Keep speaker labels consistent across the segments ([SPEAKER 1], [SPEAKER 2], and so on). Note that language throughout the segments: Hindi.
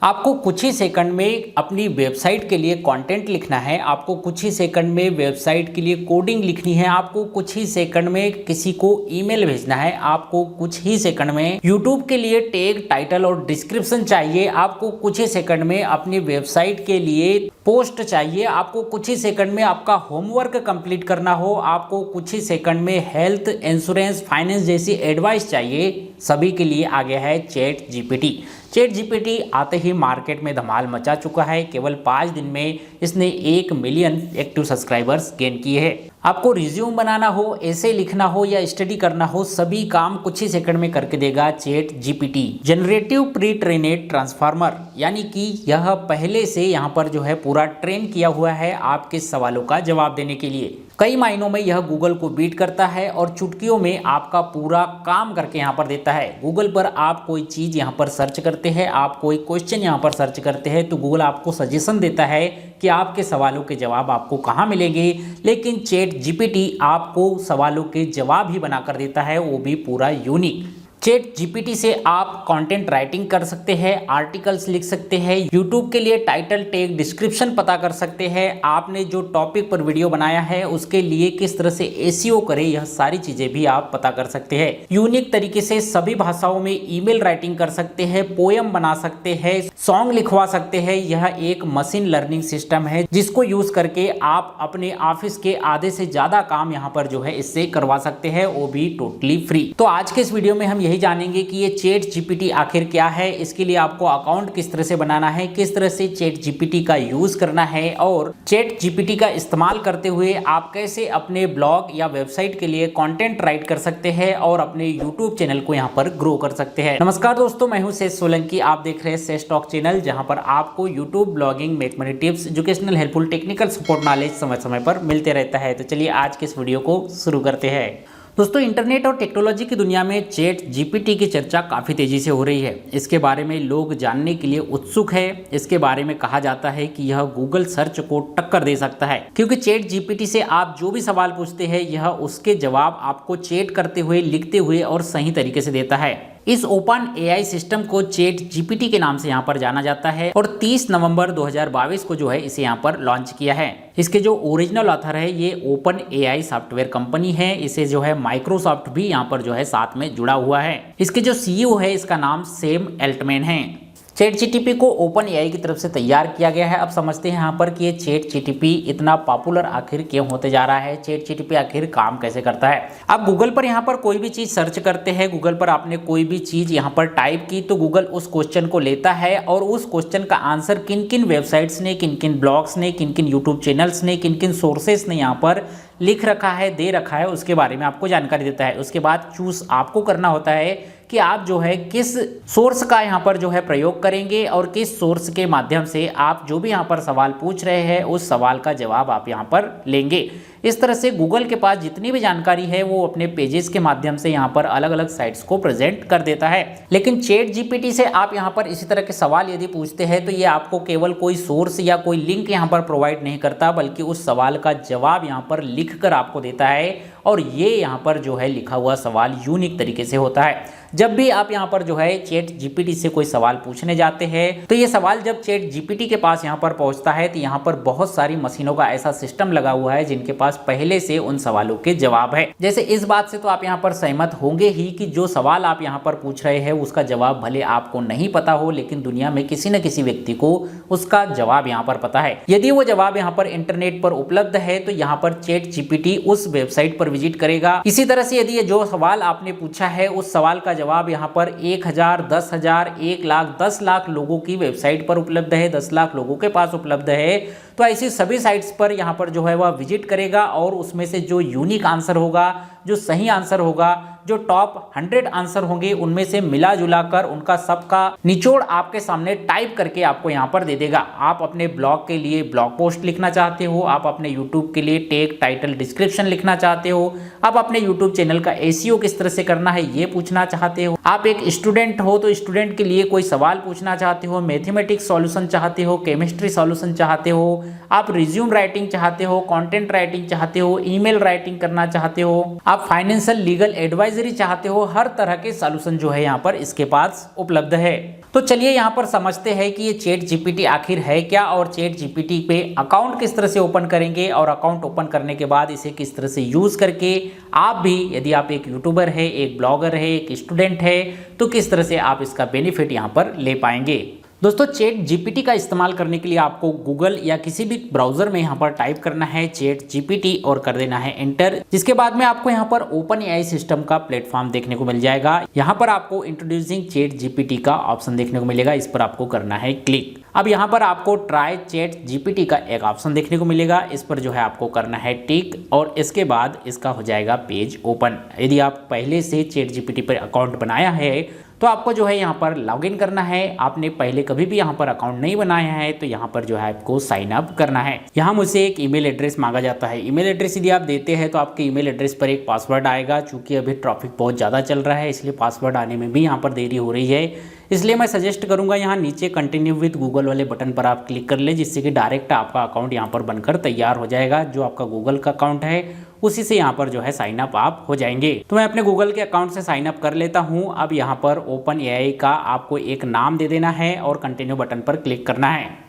[SPEAKER 1] आपको कुछ ही सेकंड में अपनी वेबसाइट के लिए कंटेंट लिखना है, आपको कुछ ही सेकंड में वेबसाइट के लिए कोडिंग लिखनी है, आपको कुछ ही सेकंड में किसी को ईमेल भेजना है, आपको कुछ ही सेकंड में यूट्यूब के लिए टैग, टाइटल और डिस्क्रिप्शन चाहिए, आपको कुछ ही सेकंड में अपनी वेबसाइट के लिए पोस्ट चाहिए, आपको कुछ ही सेकंड में आपका होमवर्क कंप्लीट करना हो, आपको कुछ ही सेकंड में हेल्थ, इंश्योरेंस, फाइनेंस जैसी एडवाइस चाहिए, सभी के लिए आ गया है चैट जीपीटी। चैट जीपीटी आते ही मार्केट में धमाल मचा चुका है। केवल 5 दिन में इसने 1 मिलियन एक्टिव सब्सक्राइबर्स गेन किए हैं। आपको रिज्यूम बनाना हो, ऐसे लिखना हो या स्टडी करना हो, सभी काम कुछ ही सेकंड में करके देगा chat GPT. Generative pre trained transformer, यानी कि यह पहले से यहाँ पर जो है पूरा ट्रेन किया हुआ है आपके सवालों का जवाब देने के लिए। कई मायनों में यह गूगल को बीट करता है और चुटकियों में आपका पूरा काम करके यहाँ पर देता है। गूगल पर आप कोई चीज़ यहाँ पर सर्च करते हैं, आप कोई क्वेश्चन यहाँ पर सर्च करते हैं तो गूगल आपको सजेशन देता है कि आपके सवालों के जवाब आपको कहाँ मिलेंगे, लेकिन चैट जीपीटी आपको सवालों के जवाब ही बनाकर देता है, वो भी पूरा यूनिक। चैट जीपीटी से आप कंटेंट राइटिंग कर सकते हैं, आर्टिकल्स लिख सकते हैं, यूट्यूब के लिए टाइटल, टैग, डिस्क्रिप्शन पता कर सकते हैं, आपने जो टॉपिक पर वीडियो बनाया है उसके लिए किस तरह से एसईओ करें, यह सारी चीजें भी आप पता कर सकते हैं। यूनिक तरीके से सभी भाषाओं में ईमेल राइटिंग कर सकते हैं, पोएम बना सकते हैं, सॉन्ग लिखवा सकते हैं। यह एक मशीन लर्निंग सिस्टम है जिसको यूज करके आप अपने ऑफिस के आधे से ज्यादा काम यहाँ पर जो है इससे करवा सकते हैं, वो भी टोटली फ्री। तो आज के इस वीडियो में हम यही जानेंगे कि ये चैट जीपीटी आखिर क्या है, इसके लिए आपको अकाउंट किस तरह से बनाना है, किस तरह से चैट जीपीटी का यूज करना है और चैट जीपीटी का इस्तेमाल करते हुए आप कैसे अपने ब्लॉग या वेबसाइट के लिए कंटेंट राइट कर सकते हैं और अपने यूट्यूब चैनल को यहाँ पर ग्रो कर सकते हैं। नमस्कार दोस्तों, मैं हूँ शेष सोलंकी, आप देख रहे हैं शेष टॉक चैनल, जहाँ पर आपको YouTube, blogging, make money tips, educational, helpful, technical support, knowledge समय समय पर मिलते रहता है। तो चलिए आज के इस वीडियो को शुरू करते हैं। दोस्तों, इंटरनेट और टेक्नोलॉजी की दुनिया में चैट जीपीटी की चर्चा काफ़ी तेज़ी से हो रही है। इसके बारे में लोग जानने के लिए उत्सुक है। इसके बारे में कहा जाता है कि यह गूगल सर्च को टक्कर दे सकता है, क्योंकि चैट जीपीटी से आप जो भी सवाल पूछते हैं यह उसके जवाब आपको चैट करते हुए, लिखते हुए और सही तरीके से देता है। इस ओपन एआई सिस्टम को चैट जीपीटी के नाम से यहाँ पर जाना जाता है और 30 नवंबर 2022 को जो है इसे यहाँ पर लॉन्च किया है। इसके जो ओरिजिनल ऑथर है ये ओपन एआई सॉफ्टवेयर कंपनी है। इसे जो है माइक्रोसॉफ्ट भी यहाँ पर जो है साथ में जुड़ा हुआ है। इसके जो सीईओ है इसका नाम सैम अल्टमैन है। चैट जीटीपी को ओपन एआई की तरफ से तैयार किया गया है। अब समझते हैं यहाँ पर कि ये चैट जीटीपी इतना पॉपुलर आखिर क्यों होते जा रहा है, चैट जीटीपी आखिर काम कैसे करता है। आप गूगल पर यहाँ पर कोई भी चीज़ सर्च करते हैं, गूगल पर आपने कोई भी चीज़ यहाँ पर टाइप की तो गूगल उस क्वेश्चन को लेता है और उस क्वेश्चन का आंसर किन किन वेबसाइट्स ने, किन किन ब्लॉग्स ने, किन किन यूट्यूब चैनल्स ने, किन किन सोर्सेस ने यहाँ पर लिख रखा है, दे रखा है, उसके बारे में आपको जानकारी देता है। उसके बाद चूज आपको करना होता है कि आप जो है किस सोर्स का यहाँ पर जो है प्रयोग करेंगे और किस सोर्स के माध्यम से आप जो भी यहाँ पर सवाल पूछ रहे हैं उस सवाल का जवाब आप यहाँ पर लेंगे। इस तरह से गूगल के पास जितनी भी जानकारी है वो अपने पेजेस के माध्यम से यहाँ पर अलग अलग साइट्स को प्रेजेंट कर देता है। लेकिन चैट जीपीटी से आप यहाँ पर इसी तरह के सवाल यदि पूछते हैं तो ये आपको केवल कोई सोर्स या कोई लिंक यहाँ पर प्रोवाइड नहीं करता, बल्कि उस सवाल का जवाब यहाँ पर लिख कर आपको देता है और ये यहाँ पर जो है लिखा हुआ सवाल यूनिक तरीके से होता है। जब भी आप यहाँ पर जो है चैट जीपीटी से कोई सवाल पूछने जाते हैं तो ये सवाल जब चैट जीपीटी के पास यहाँ पर पहुँचता है तो यहाँ पर बहुत सारी मशीनों का ऐसा सिस्टम लगा हुआ है जिनके पास पहले से उन सवालों के जवाब है। जैसे इस बात से तो आप यहाँ पर सहमत होंगे ही कि जो सवाल आप यहाँ पर पूछ रहे हैं उसका जवाब भले आपको नहीं पता हो, लेकिन दुनिया में किसी न किसी व्यक्ति को उसका जवाब यहाँ पर पता है। यदि वो जवाब यहाँ पर इंटरनेट पर उपलब्ध है तो यहाँ पर चैट जीपीटी उस वेबसाइट पर विजिट करेगा। इसी तरह से यदि ये जो सवाल आपने पूछा है उस सवाल का जवाब यहाँ पर 1000, 10,000, 1 लाख, 10 लाख लोगों की वेबसाइट पर उपलब्ध है, 10 लाख लोगों के पास उपलब्ध है, तो ऐसी सभी साइट्स पर यहाँ पर जो है वह विजिट करेगा और उसमें से जो यूनिक आंसर होगा, जो सही आंसर होगा, जो टॉप 100 आंसर होंगे उनमें से मिला जुला कर उनका सबका निचोड़ आपके सामने टाइप करके आपको यहाँ पर दे देगा। आप अपने ब्लॉग के लिए ब्लॉग पोस्ट लिखना चाहते हो, आप अपने यूट्यूब के लिए टैग, टाइटल, डिस्क्रिप्शन लिखना चाहते हो, आप अपने यूट्यूब चैनल का एसईओ किस तरह से करना है ये पूछना चाहते हो, आप एक स्टूडेंट हो तो स्टूडेंट के लिए कोई सवाल पूछना चाहते हो, मैथमेटिक्स सॉल्यूशन चाहते हो, केमिस्ट्री सॉल्यूशन चाहते हो, आप रिज्यूम राइटिंग चाहते हो, कंटेंट राइटिंग चाहते हो, ईमेल राइटिंग करना चाहते हो, आप फाइनेंशियल लीगल एडवाइजरी चाहते हो, हर तरह के सॉल्यूशन जो है यहाँ पर इसके पास उपलब्ध है। तो चलिए यहाँ पर समझते हैं कि ये चैट जीपीटी आखिर है क्या और चैट जीपीटी पे अकाउंट किस तरह से ओपन करेंगे और अकाउंट ओपन करने के बाद इसे किस तरह से यूज करके आप भी, यदि आप एक यूट्यूबर है, एक ब्लॉगर है, एक स्टूडेंट है, तो किस तरह से आप इसका बेनिफिट यहाँ पर ले पाएंगे। दोस्तों, चैट जीपीटी का इस्तेमाल करने के लिए आपको गूगल या किसी भी ब्राउजर में यहाँ पर टाइप करना है चैट जीपीटी और कर देना है एंटर। जिसके बाद में आपको यहाँ पर ओपन एआई सिस्टम का प्लेटफॉर्म देखने को मिल जाएगा। यहाँ पर आपको इंट्रोड्यूसिंग चैट जीपीटी का ऑप्शन देखने को मिलेगा, इस पर आपको करना है क्लिक। अब यहाँ पर आपको ट्राई चैट जीपीटी का एक ऑप्शन देखने को मिलेगा, इस पर जो है आपको करना है टिक और इसके बाद इसका हो जाएगा पेज ओपन। यदि आप पहले से चैट जीपीटी पर अकाउंट बनाया है तो आपको जो है यहाँ पर लॉगिन करना है। आपने पहले कभी भी यहाँ पर अकाउंट नहीं बनाया है तो यहाँ पर जो है आपको साइन अप करना है। यहाँ मुझसे एक ईमेल एड्रेस मांगा जाता है। ईमेल एड्रेस यदि आप देते हैं तो आपके ईमेल एड्रेस पर एक पासवर्ड आएगा। चूंकि अभी ट्रैफिक बहुत ज़्यादा चल रहा है इसलिए पासवर्ड आने में भी यहाँ पर देरी हो रही है, इसलिए मैं सजेस्ट करूंगा यहाँ नीचे कंटिन्यू विद गूगल वाले बटन पर आप क्लिक कर ले, जिससे कि डायरेक्ट आपका अकाउंट यहाँ पर बनकर तैयार हो जाएगा। जो आपका गूगल का अकाउंट है उसी से यहाँ पर जो है साइन अप आप हो जाएंगे। तो मैं अपने गूगल के अकाउंट से साइन अप कर लेता हूँ। अब यहाँ पर ओपन एआई का आपको एक नाम दे देना है और कंटिन्यू बटन पर क्लिक करना है।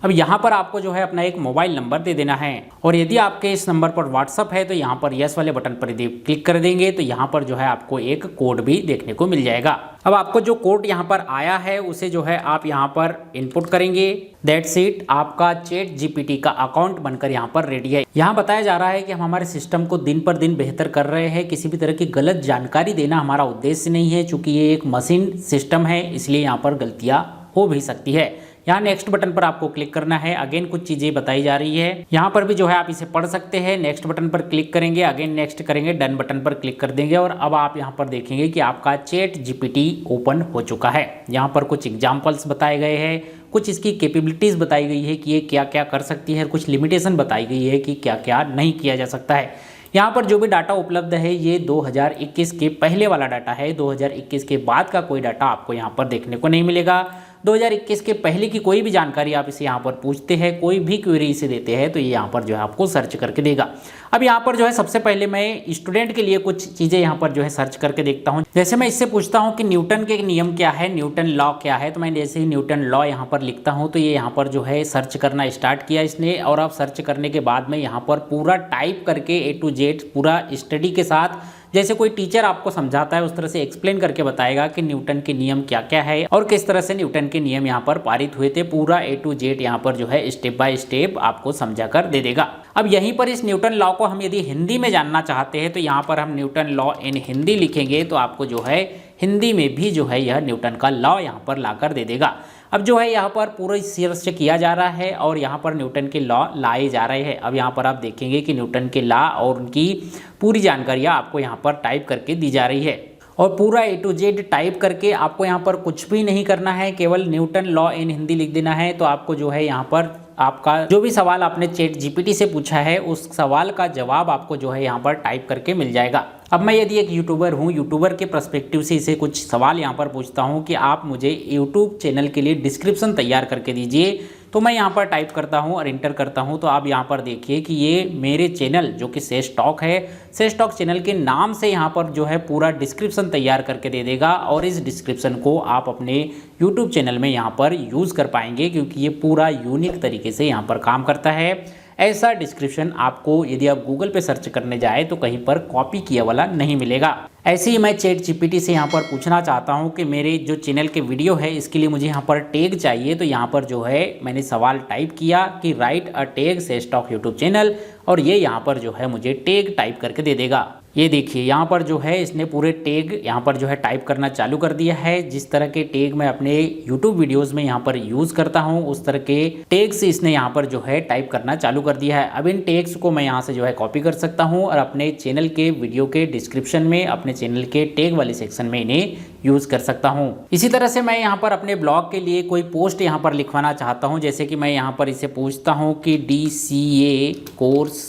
[SPEAKER 1] अब यहाँ पर आपको जो है अपना एक मोबाइल नंबर दे देना है और यदि आपके इस नंबर पर व्हाट्सअप है तो यहाँ पर यस वाले बटन पर यदि क्लिक कर देंगे तो यहाँ पर जो है आपको एक कोड भी देखने को मिल जाएगा। अब आपको जो कोड यहाँ पर आया है उसे जो है आप यहाँ पर इनपुट करेंगे। दैट्स इट, आपका चैट जीपीटी का अकाउंट बनकर यहाँ पर रेडी है। यहाँ बताया जा रहा है कि हम हमारे सिस्टम को दिन पर दिन बेहतर कर रहे हैं। किसी भी तरह की गलत जानकारी देना हमारा उद्देश्य नहीं है, चूंकि ये एक मशीन सिस्टम है इसलिए यहाँ पर गलतियाँ हो भी सकती है। यहाँ नेक्स्ट बटन पर आपको क्लिक करना है। अगेन कुछ चीजें बताई जा रही है, यहाँ पर भी जो है आप इसे पढ़ सकते हैं। नेक्स्ट बटन पर क्लिक करेंगे, अगेन नेक्स्ट करेंगे, डन बटन पर क्लिक कर देंगे और अब आप यहाँ पर देखेंगे कि आपका चैट जीपीटी ओपन हो चुका है। यहाँ पर कुछ एग्जाम्पल्स बताए गए हैं, कुछ इसकी कैपेबिलिटीज बताई गई है कि ये क्या क्या कर सकती है, कुछ लिमिटेशन बताई गई है कि क्या क्या नहीं किया जा सकता है। यहाँ पर जो भी डाटा उपलब्ध है ये 2021 के पहले वाला डाटा है। 2021 के बाद का कोई डाटा आपको यहाँ पर देखने को नहीं मिलेगा। 2021 के पहले की कोई भी जानकारी आप इसे यहाँ पर पूछते हैं, कोई भी क्वेरी इसे देते हैं तो ये यहाँ पर जो है आपको सर्च करके देगा। अब यहाँ पर जो है सबसे पहले मैं स्टूडेंट के लिए कुछ चीज़ें यहाँ पर जो है सर्च करके देखता हूँ। जैसे मैं इससे पूछता हूँ कि न्यूटन के नियम क्या है, न्यूटन लॉ क्या है, तो मैं जैसे ही न्यूटन लॉ यहाँ पर लिखता हूँ तो ये यहाँ पर जो है सर्च करना स्टार्ट किया इसने। और अब सर्च करने के बाद में यहाँ पर पूरा टाइप करके A to Z पूरा स्टडी के साथ, जैसे कोई टीचर आपको समझाता है उस तरह से एक्सप्लेन करके बताएगा कि न्यूटन के नियम क्या क्या है और किस तरह से न्यूटन के नियम यहाँ पर पारित हुए थे। पूरा A to Z यहाँ पर जो है स्टेप बाय स्टेप आपको समझा कर दे देगा। अब यहीं पर इस न्यूटन लॉ को हम यदि हिंदी में जानना चाहते हैं तो यहाँ पर हम न्यूटन लॉ इन हिंदी लिखेंगे तो आपको जो है हिंदी में भी जो है यह न्यूटन का लॉ यहाँ पर लाकर दे देगा। अब जो है यहाँ पर पूरा सर्च किया जा रहा है और यहाँ पर न्यूटन के लॉ लाए जा रहे हैं। अब यहाँ पर आप देखेंगे कि न्यूटन के लॉ और उनकी पूरी जानकारियाँ आपको यहाँ पर टाइप करके दी जा रही है और पूरा A to Z टाइप करके आपको यहाँ पर कुछ भी नहीं करना है, केवल न्यूटन लॉ इन हिंदी लिख देना है। तो आपको जो है यहाँ पर आपका जो भी सवाल आपने चैट जीपीटी से पूछा है उस सवाल का जवाब आपको जो है यहाँ पर टाइप करके मिल जाएगा। अब मैं यदि एक यूट्यूबर हूँ, यूट्यूबर के पर्सपेक्टिव से इसे कुछ सवाल यहाँ पर पूछता हूँ कि आप मुझे यूट्यूब चैनल के लिए डिस्क्रिप्शन तैयार करके दीजिए, तो मैं यहाँ पर टाइप करता हूँ और इंटर करता हूँ। तो आप यहाँ पर देखिए कि ये मेरे चैनल जो कि सेज टॉक है, सेज टॉक चैनल के नाम से यहाँ पर जो है पूरा डिस्क्रिप्शन तैयार करके दे देगा और इस डिस्क्रिप्शन को आप अपने यूट्यूब चैनल में यहाँ पर यूज़ कर पाएंगे, क्योंकि ये पूरा यूनिक तरीके से यहाँ पर काम करता है। ऐसा डिस्क्रिप्शन आपको यदि आप गूगल पे सर्च करने जाए तो कहीं पर कॉपी किया वाला नहीं मिलेगा। ऐसे ही मैं चैट जीपीटी से यहाँ पर पूछना चाहता हूँ कि मेरे जो चैनल के वीडियो है इसके लिए मुझे यहाँ पर टैग चाहिए, तो यहाँ पर जो है मैंने सवाल टाइप किया कि right a tag says talk YouTube channel और ये यहाँ पर जो है मुझे टैग टाइप करके दे देगा। ये देखिए यहाँ पर जो है इसने पूरे टैग यहाँ पर जो है टाइप करना चालू कर दिया है। जिस तरह के टैग मैं अपने YouTube वीडियोस में यहाँ पर यूज़ करता हूँ उस तरह के टैग्स इसने यहाँ पर जो है टाइप करना चालू कर दिया है। अब इन टैग्स को मैं यहाँ से जो है कॉपी कर सकता हूँ और अपने चैनल के वीडियो के डिस्क्रिप्शन में, अपने चैनल के टैग वाले सेक्शन में इन्हें यूज़ कर सकता हूँ। इसी तरह से मैं यहाँ पर अपने ब्लॉग के लिए कोई पोस्ट यहाँ पर लिखवाना चाहता हूँ, जैसे कि मैं यहाँ पर इसे पूछता हूँ कि DCA कोर्स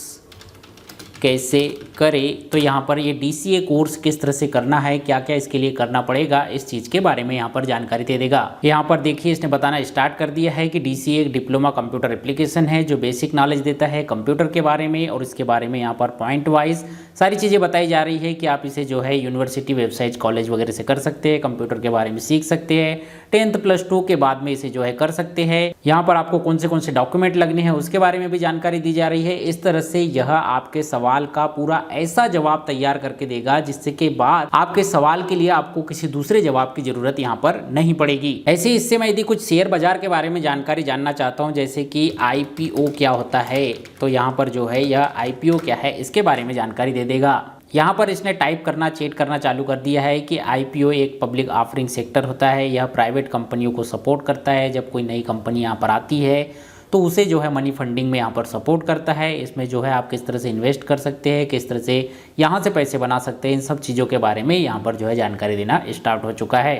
[SPEAKER 1] कैसे करें। तो यहाँ पर ये DCA कोर्स किस तरह से करना है, क्या क्या इसके लिए करना पड़ेगा, इस चीज़ के बारे में यहाँ पर जानकारी दे देगा। यहाँ पर देखिए इसने बताना स्टार्ट कर दिया है कि DCA एक डिप्लोमा कंप्यूटर एप्लीकेशन है जो बेसिक नॉलेज देता है कंप्यूटर के बारे में, और इसके बारे में यहाँ पर पॉइंट वाइज सारी चीज़ें बताई जा रही है कि आप इसे जो है यूनिवर्सिटी, वेबसाइट, कॉलेज वगैरह से कर सकते हैं, कंप्यूटर के बारे में सीख सकते हैं, 10th +2 के बाद में इसे जो है कर सकते हैं। यहाँ पर आपको कौन से डॉक्यूमेंट लगने हैं उसके बारे में भी जानकारी दी जा रही है। इस तरह से यह आपके सवाल का पूरा ऐसा जवाब तैयार करके देगा जिससे के बाद आपके सवाल के लिए आपको किसी दूसरे जवाब की जरूरत यहाँ पर नहीं पड़ेगी। ऐसे इससे मैं यदि कुछ शेयर बाजार के बारे में जानकारी जानना चाहता हूँ, जैसे कि IPO क्या होता है, तो यहाँ पर जो है यह IPO क्या है इसके बारे में जानकारी दे देगा। यहाँ पर इसने टाइप करना, चेट करना चालू कर दिया है कि IPO एक पब्लिक ऑफरिंग सेक्टर होता है। यह प्राइवेट कंपनियों को सपोर्ट करता है। जब कोई नई कंपनी यहाँ पर आती है तो उसे जो है मनी फंडिंग में यहाँ पर सपोर्ट करता है। इसमें जो है आप किस तरह से इन्वेस्ट कर सकते हैं, किस तरह से यहाँ से पैसे बना सकते हैं, इन सब चीज़ों के बारे में यहाँ पर जो है जानकारी देना स्टार्ट हो चुका है।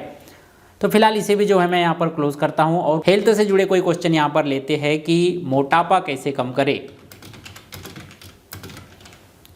[SPEAKER 1] तो फिलहाल इसे भी जो है मैं यहाँ पर क्लोज करता हूँ और हेल्थ से जुड़े कोई क्वेश्चन यहाँ पर लेते हैं कि मोटापा कैसे कम करे।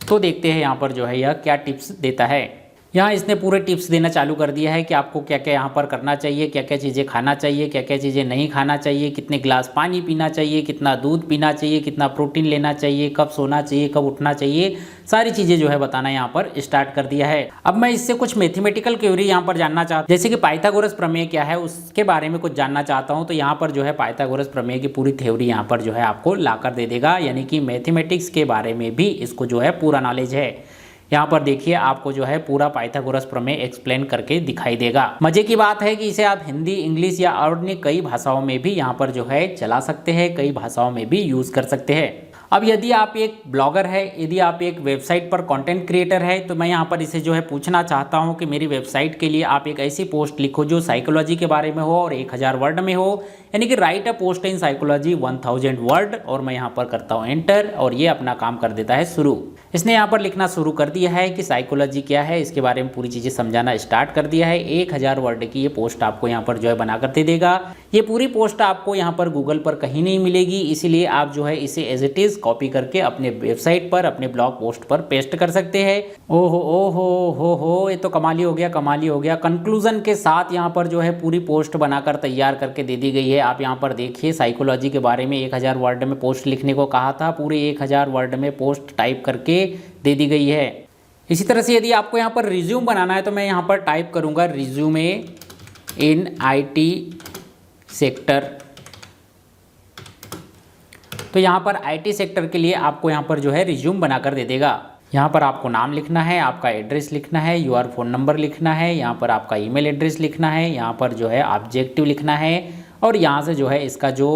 [SPEAKER 1] तो देखते हैं यहाँ पर जो है यह क्या टिप्स देता है। यहाँ इसने पूरे टिप्स देना चालू कर दिया है कि आपको क्या क्या यहाँ पर करना चाहिए, क्या क्या चीज़ें खाना चाहिए, क्या क्या चीज़ें नहीं खाना चाहिए, कितने गिलास पानी पीना चाहिए, कितना दूध पीना चाहिए, कितना प्रोटीन लेना चाहिए, कब सोना चाहिए, कब उठना चाहिए, सारी चीज़ें जो है बताना यहाँ पर स्टार्ट कर दिया है। अब मैं इससे कुछ मैथमेटिकल थ्योरी यहाँ पर जानना चाहता हूँ, जैसे कि पाइथागोरस प्रमेय क्या है उसके बारे में कुछ जानना चाहता हूँ। तो यहाँ पर जो है पाइथागोरस प्रमेय की पूरी थ्योरी यहाँ पर जो है आपको ला कर दे देगा, यानी कि मैथमेटिक्स के बारे में भी इसको जो है पूरा नॉलेज है। यहाँ पर देखिए आपको जो है पूरा पाइथागोरस प्रमेय एक्सप्लेन करके दिखाई देगा। मजे की बात है कि इसे आप हिंदी, इंग्लिश या अन्य कई भाषाओं में भी यहाँ पर जो है चला सकते हैं, कई भाषाओं में भी यूज कर सकते हैं। अब यदि आप एक ब्लॉगर है, यदि आप एक वेबसाइट पर कंटेंट क्रिएटर है, तो मैं यहाँ पर इसे जो है पूछना चाहता हूँ कि मेरी वेबसाइट के लिए आप एक ऐसी पोस्ट लिखो जो साइकोलॉजी के बारे में हो और 1000 वर्ड में हो, यानी कि right a post in psychology 1000 word, और मैं यहाँ पर करता हूँ एंटर और ये अपना काम कर देता है शुरू। इसने यहाँ पर लिखना शुरू कर दिया है कि साइकोलॉजी क्या है, इसके बारे में पूरी चीज़ें समझाना स्टार्ट कर दिया है। 1000 वर्ड की ये पोस्ट आपको यहाँ पर जो है बना कर दे देगा। ये पूरी पोस्ट आपको यहाँ पर गूगल पर कहीं नहीं मिलेगी, इसीलिए आप जो है इसे एज इट इज़ कॉपी करके अपने वेबसाइट पर, अपने ब्लॉग पोस्ट पर पेस्ट कर सकते हैं। ओहो हो, ये तो कमाल ही हो गया, कमाल ही हो गया। कंक्लूजन के साथ यहाँ पर जो है पूरी पोस्ट बनाकर तैयार करके दे दी गई है। आप यहाँ पर देखिए साइकोलॉजी के बारे में 1000 वर्ड में पोस्ट लिखने को कहा था, पूरे 1000 वर्ड में पोस्ट टाइप करके दे दी गई है। इसी तरह से यदि आपको यहाँ पर रिज्यूम बनाना है तो मैं यहाँ पर टाइप करूँगा रिज्यूमे इन IT सेक्टर। तो यहाँ पर IT सेक्टर के लिए आपको यहाँ पर जो है रिज्यूम बनाकर दे देगा। यहाँ पर आपको नाम लिखना है, आपका एड्रेस लिखना है, योर फोन नंबर लिखना है, यहाँ पर आपका ईमेल एड्रेस लिखना है, यहाँ पर जो है ऑब्जेक्टिव लिखना है, और यहाँ से जो है इसका जो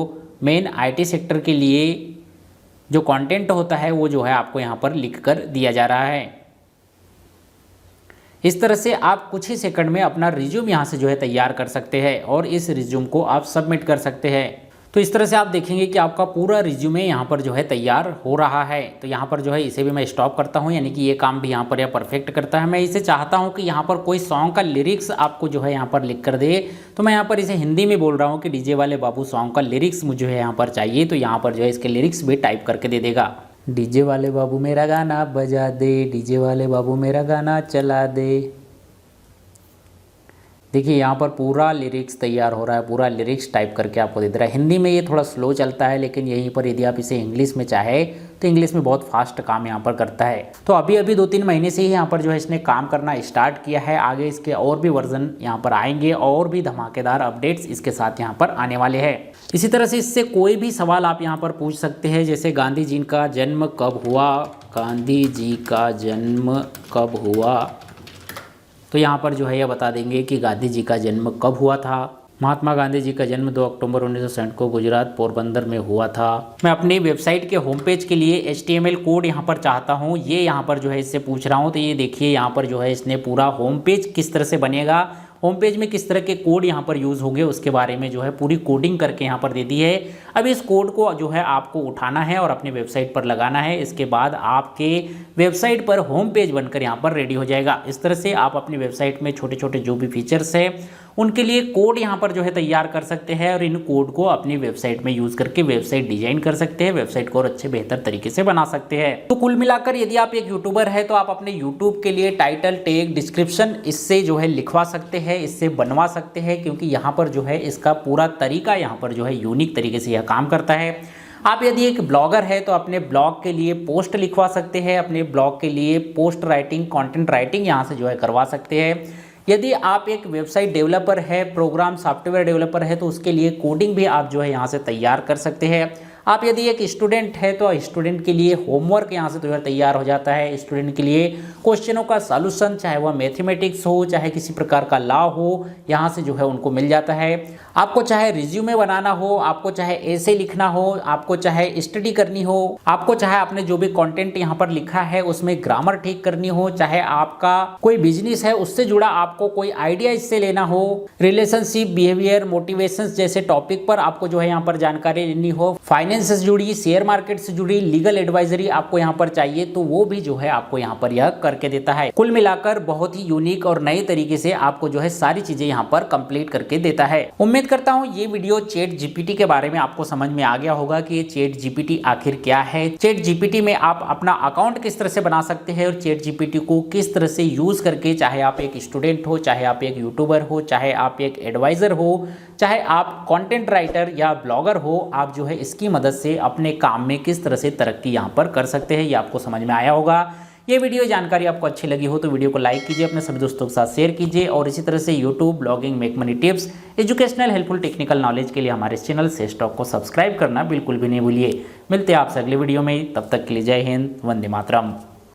[SPEAKER 1] मेन IT सेक्टर के लिए जो कंटेंट होता है वो जो है आपको यहाँ पर लिख कर दिया जा रहा है। इस तरह से आप कुछ ही सेकंड में अपना रिज्यूम यहाँ से जो है तैयार कर सकते हैं और इस रिज्यूम को आप सबमिट कर सकते हैं। तो इस तरह से आप देखेंगे कि आपका पूरा रिज्यूमे यहाँ पर जो है तैयार हो रहा है। तो यहाँ पर जो है इसे भी मैं स्टॉप करता हूँ, यानी कि ये काम भी यहाँ पर यह परफेक्ट करता है। मैं इसे चाहता हूँ कि यहाँ पर कोई सॉन्ग का लिरिक्स आपको जो है यहाँ पर लिख कर दे, तो मैं यहाँ पर इसे हिंदी में बोल रहा हूँ कि डीजे वाले बाबू सॉन्ग का लिरिक्स मुझे यहाँ पर चाहिए, तो यहाँ पर जो है इसके लिरिक्स भी टाइप करके दे देगा। डीजे वाले बाबू मेरा गाना बजा दे, डीजे वाले बाबू मेरा गाना चला दे। देखिए यहाँ पर पूरा लिरिक्स तैयार हो रहा है, पूरा लिरिक्स टाइप करके आपको दे दे रहा है। हिंदी में ये थोड़ा स्लो चलता है, लेकिन यहीं पर यदि आप इसे इंग्लिश में चाहे तो इंग्लिश में बहुत फास्ट काम यहाँ पर करता है। तो अभी 2-3 महीने से ही यहाँ पर जो है इसने काम करना स्टार्ट किया है। आगे इसके और भी वर्जन यहाँ पर आएंगे और भी धमाकेदार अपडेट्स इसके साथ यहाँ पर आने वाले हैं। इसी तरह से इससे कोई भी सवाल आप यहाँ पर पूछ सकते हैं, जैसे गांधी जी का जन्म कब हुआ, गांधी जी का जन्म कब हुआ, तो यहाँ पर जो है यह बता देंगे कि गांधी जी का जन्म कब हुआ था। महात्मा गांधी जी का जन्म 2 अक्टूबर 1960 को गुजरात पोरबंदर में हुआ था। मैं अपनी वेबसाइट के होम पेज के लिए HTML कोड यहाँ पर चाहता हूँ, ये यहाँ पर जो है इससे पूछ रहा हूँ। तो ये देखिए यहाँ पर जो है इसने पूरा होम पेज किस तरह से बनेगा, होम पेज में किस तरह के कोड यहाँ पर यूज़ होंगे उसके बारे में जो है पूरी कोडिंग करके यहाँ पर दे दी है। अब इस कोड को जो है आपको उठाना है और अपनी वेबसाइट पर लगाना है। इसके बाद आपके वेबसाइट पर होम पेज बनकर यहाँ पर रेडी हो जाएगा। इस तरह से आप अपनी वेबसाइट में छोटे छोटे जो भी फीचर्स है उनके लिए कोड यहाँ पर जो है तैयार कर सकते हैं और इन कोड को अपनी वेबसाइट में यूज करके वेबसाइट डिजाइन कर सकते हैं, वेबसाइट को और अच्छे बेहतर तरीके से बना सकते हैं। तो कुल मिलाकर यदि आप एक यूट्यूबर है तो आप अपने यूट्यूब के लिए टाइटल, टैग, डिस्क्रिप्शन इससे जो है लिखवा सकते हैं, इससे बनवा सकते हैं, क्योंकि यहाँ पर जो है इसका पूरा तरीका यहाँ पर जो है यूनिक तरीके से यह काम करता है। आप यदि एक ब्लॉगर है तो अपने ब्लॉग के लिए पोस्ट लिखवा सकते हैं, अपने ब्लॉग के लिए पोस्ट राइटिंग, कंटेंट राइटिंग यहाँ से जो है करवा सकते हैं। यदि आप एक वेबसाइट डेवलपर है, प्रोग्राम सॉफ्टवेयर डेवलपर है तो उसके लिए कोडिंग भी आप जो है यहाँ से तैयार कर सकते हैं। आप यदि एक स्टूडेंट है तो स्टूडेंट के लिए होमवर्क यहाँ से जो है तैयार हो जाता है। स्टूडेंट के लिए क्वेश्चनों का सॉल्यूशन, चाहे वह मैथमेटिक्स हो, चाहे किसी प्रकार का लॉ हो, यहाँ से जो है उनको मिल जाता है। आपको चाहे रिज्यूमे बनाना हो, आपको चाहे ऐसे लिखना हो, आपको चाहे स्टडी करनी हो, आपको चाहे आपने जो भी कंटेंट यहाँ पर लिखा है उसमें ग्रामर ठीक करनी हो, चाहे आपका कोई बिजनेस है उससे जुड़ा आपको कोई आइडिया इससे लेना हो, रिलेशनशिप, बिहेवियर, मोटिवेशन जैसे टॉपिक पर आपको जो है यहाँ पर जानकारी लेनी हो, फाइनेंस से जुड़ी, शेयर मार्केट से जुड़ी लीगल एडवाइजरी आपको यहाँ पर चाहिए तो वो भी जो है आपको यहाँ पर यह करके देता है। कुल मिलाकर बहुत ही यूनिक और नए तरीके से आपको जो है सारी चीजें यहाँ पर कंप्लीट करके देता है। उम्मीद करता हूँ ये वीडियो चैट जीपीटी के बारे में आपको समझ में आ गया होगा कि ये चैट जीपीटी आखिर क्या है। चैट जीपीटी में आप अपना अकाउंट किस तरह से बना सकते हैं और चैट जीपीटी को किस तरह से यूज करके, चाहे आप एक स्टूडेंट हो, चाहे आप एक यूट्यूबर हो, चाहे आप एक एडवाइजर हो, चाहे आप कंटेंट राइटर या ब्लॉगर हो, आप जो है इसकी मदद से अपने काम में किस तरह से तरक्की यहाँ पर कर सकते हैं, ये आपको समझ में आया होगा। ये वीडियो जानकारी आपको अच्छी लगी हो तो वीडियो को लाइक कीजिए, अपने सभी दोस्तों के साथ शेयर कीजिए और इसी तरह से YouTube, blogging, make money tips, educational, helpful, technical knowledge के लिए हमारे इस चैनल से स्टॉक को सब्सक्राइब करना बिल्कुल भी नहीं भूलिए। मिलते हैं आपसे अगले वीडियो में, तब तक के लिए जय हिंद, वंदे मातरम।